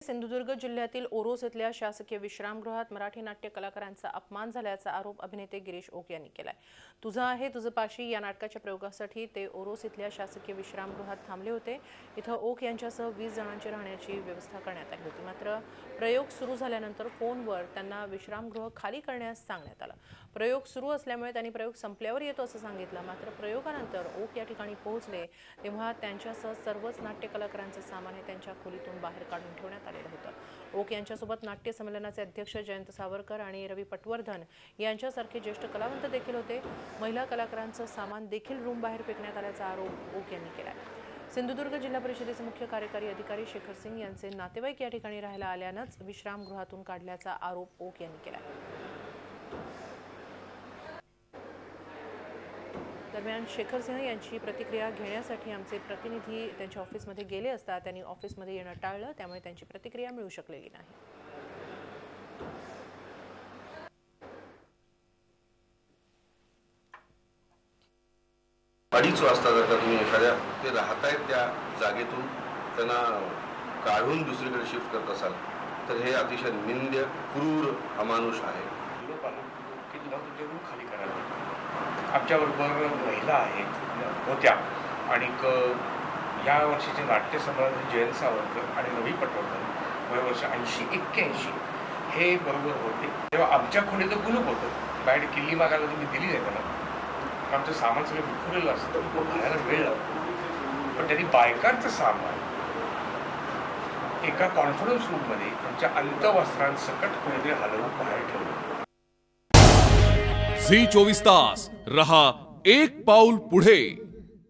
सिंधुदुर्ग जिल्ह्यातील ओरोस येथील शासकीय विश्रामगृहात मराठी नाट्य कलाकारांचा अपमान झाल्याचा आरोप अभिनेते गिरीश ओक यांनी केलाय। तुझं आहे तुझं पाशी या नाटकाच्या प्रयोगासाठी ते ओरोस येथील शासकीय विश्रामगृहात थांबले होते। इथं ओक यांच्यासह 20 जणांची राहण्याची व्यवस्था करण्यात आली होती। मात्र प्रयोग सुरू झाल्यानंतर फोनवर त्यांना विश्रामगृह खाली करण्यास सांगण्यात आलं। प्रयोग सुरू असल्यामुळे त्यांनी प्रयोग संपल्यावर येतो असं सांगितलं। मात्र प्रयोगानंतर ओक या ठिकाणी पोहोचले तेव्हा त्यांच्यासह सर्वच नाट्य कलाकारांचं सामान हे त्यांच्या खोलीतून बाहेर काढून ठेवण्यात आलेलं होतं। ओक यांच्यासोबत नाट्य संमेलनाचे अध्यक्ष जयंत सावरकर आणि रवी पटवर्धन यांच्यासारखे ज्येष्ठ कलावंत देखील होते। महिला कलाकारांचं सामान देखील रूम बाहेर फेकण्यात आल्याचा आरोप ओक यांनी केला। सिंधुदुर्ग जिल्हा परिषदेचे मुख्य कार्यकारी अधिकारी शेखर सिंग यांचे नातेवाईक या ठिकाणी राहायला आल्यानंच विश्रामगृहातून काढल्याचा आरोप ओक यांनी केला। दरम्यान शेखर सिंह यांची प्रतिक्रिया घेण्यासाठी आमचे प्रतिनिधी त्यांच्या ऑफिसमध्ये गेले असता त्यांनी ऑफिसमध्ये येणं टाळलं, त्यामुळे त्यांची प्रतिक्रिया मिळू शकलेली नाही। 2:30 वाजता जर का तुम्ही एखाद्या ते राहतायत त्या जागेतून त्यांना काढून दुसरीकडे शिफ्ट करत असाल तर हे अतिशय निंद्य क्रूर अमानुष आहे। की तुला तुझे रूम खाली करायला आमच्याबरोबर महिला आहेत होत्या आणि या वर्षीचे नाट्य संमेलन जयंत सावरकर आणि रवी पटवर्धन वय वर्ष 80-81 हे बरोबर होते। तेव्हा आमच्या खोलीचं कुलूप होतं, बाहेर किल्ली मागायला तुम्ही दिली नाही त्यांना, आमचं सामान सगळं विखुरलेलं असतं, तो घालायला वेळ लागतो। पण त्यांनी बायकांचं सामान एका कॉन्फरन्स रूममध्ये त्यांच्या अंतवस्त्रांसकट कोणीतरी हलवून बाहेर ठेवलं। झी 24 तास रहा एक पाऊल पुढे।